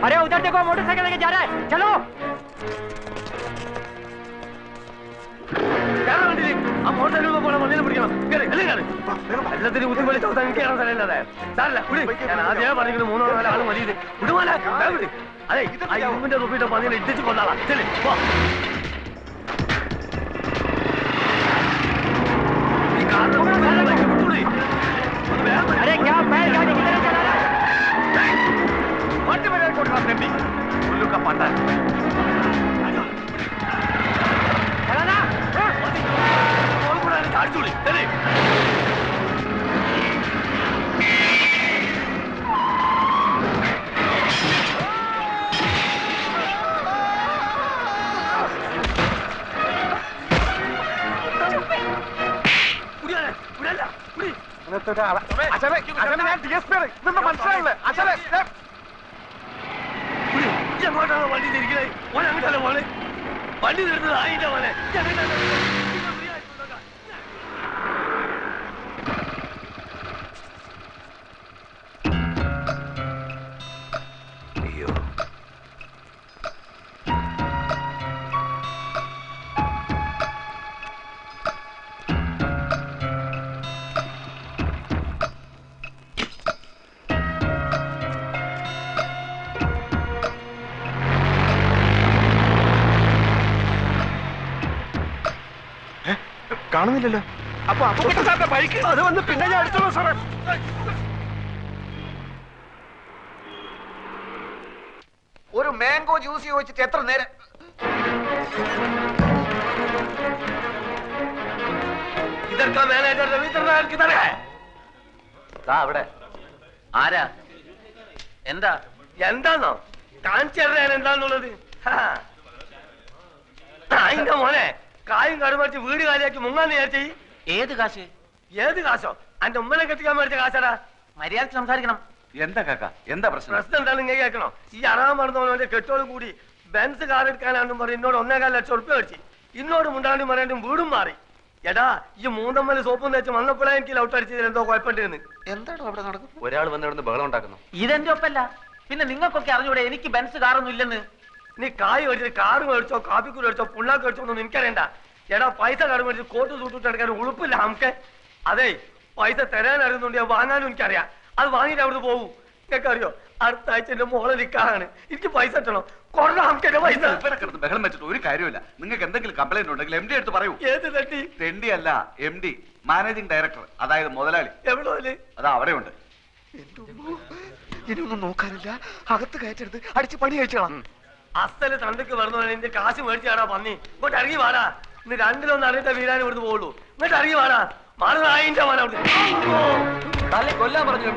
अरे उधर देखो, मोटरसाइकिल लेके जा रहा है, चलो। मोटरसाइकिल में मन्ने पिടിക്കണം എല്ലാത്തിനും ഊത്തിപ്പൊളി ചവിട്ടാൻ എനിക്ക് കയറാൻ സ്ഥലമില്ലാതെ സാറില്ല ഞാൻ ആദ്യമേ പറഞ്ഞിട്ട് 3-4 ആള് മതി വിടുമോനെ അതെ ആ ഇരുമ്പിന്റെ തൊപ്പിട്ട പന്നിനെ ഇട്ടിച്ച് കൊണ്ടാളാ ചെല്ലി अरे क्या बैलगाड़ी किधर चला रहा है? मत मेरे को उठा बेबी उल्लू का पता चला ना बोल बुरा नहीं झाड़ चुड़ी चले വണ്ടി തിരിക്കണേ ഓൻ അങ്ങോട്ടല്ല പോലെ വണ്ടി തീർന്നത് ആയില്ല പോലെ കാണുന്നില്ലല്ലോ. അപ്പൊ സാറിന്റെ ബൈക്ക് അത് വന്ന് പിന്നെ ഞാൻ എടുത്തോളൂ സാറേ. ഒരു മാംഗോ ജ്യൂസ് ചോദിച്ചിട്ട് എത്ര നേരം? അവിടെ ആരാ? എന്താ എന്താന്നോ കാണിച്ചു തരാൻ എന്താന്നുള്ളത്? അതിന്റെ മോനെ കായും കടുമറിച്ച് വീട് കാലിയാക്കി മുങ്ങാന്ന് വിചാരിച്ചേ. ഏത് കാശ്? ഏത് കാശോ? അന്റെ ഉമ്മനെ കെട്ടിക്കാൻ മേടിച്ച കാശാടാ. മര്യാദക്ക് സംസാരിക്കണം. എന്താ കാക്ക, എന്താ പ്രശ്നം? പ്രശ്നം എന്താണ് ഇങ്ങനെ കേൾക്കണോ? ഈ അറാൻ മറന്നവന്റെ കെട്ടോടും കൂടി ബെൻസ് കാർ എടുക്കാനാണെന്നും പറഞ്ഞ് എന്നോട് 1.25 ലക്ഷം ഉറുപ്പിക മേടിച്ചു. ഇന്നോട് മുണ്ടാണ്ടും പറയാണ്ടും വീടും മാറി. എടാ ഈ മൂന്നമ്മല് സോപ്പും തേച്ച് വന്നപ്പോഴേ എനിക്ക് ലൗട്ട് അടിച്ചതിൽ എന്തോ കുഴപ്പമുണ്ടെന്ന്. എന്താണ് അവിടെ നടക്കുന്നത്? ഒരാൾ വന്ന് ഇവിടുന്ന് ബഹളം ഉണ്ടാക്കുന്നു. ഇതെന്റെ ഒപ്പല്ല. പിന്നെ നിങ്ങൾക്കൊക്കെ അറിഞ്ഞൂടെ എനിക്ക് ബെൻസ് കാറൊന്നും ഇല്ലെന്ന്? നീ കായ് മേടിച്ചിട്ട് കാറ് മേടിച്ചോ കാപ്പിക്കൂട് മേടിച്ചോ പുണ്ണാക്ക് മേടിച്ചോ ഒന്നും എനിക്കറിയണ്ട. എടാ പൈസ കടം മേടിച്ച് കോട്ട് തൂട്ടിട്ട് എടുക്കാൻ ഉളുപ്പില്ല നമുക്ക്. അതെ പൈസ തരാൻ അറിയുന്നുണ്ട്, വാങ്ങാനും എനിക്കറിയാം. അത് വാങ്ങിയിട്ട് അവിടുന്ന് പോകും. നിങ്ങൾക്ക് അറിയോ അടുത്ത ആഴ്ച എന്റെ മോളെ നിൽക്കാനാണ്. എനിക്ക് പൈസ കിട്ടണം. കൊറേ നമുക്ക് എന്റെ പൈസ ബഹളം വെച്ചിട്ട് ഒരു കാര്യമില്ല. നിങ്ങൾക്ക് എന്തെങ്കിലും കംപ്ലൈന്റ് ഉണ്ടെങ്കിൽ MD എടുത്ത് പറയൂ. ഏത് തട്ടി? തെണ്ടി അല്ല, MD മാനേജിംഗ് ഡയറക്ടർ, അതായത് മുതലാളി. എവിടെ? അതാ അവിടെ ഉണ്ട്. ഇനിയൊന്നും നോക്കാനില്ല, അകത്ത് കയറ്റെടുത്ത് അടിച്ച് പണി കഴിച്ചോളാം. അസ്ഥല് തണ്ടക്ക് വരുന്ന എന്റെ കാശ് മേടിച്ചാടാ പന്നി. ഇങ്ങോട്ട് ഇറങ്ങി വാടാ. ഇന്ന് രണ്ടിലൊന്നും അറിയിട്ട വീരാൻ ഇവിടുന്ന് പോകുള്ളൂ. ഇങ്ങോട്ട് ഇറങ്ങി വാടാ. മാറുന്ന ആയിന്റെ മോനെ അവിടെ കൊല്ലാൻ പറഞ്ഞു.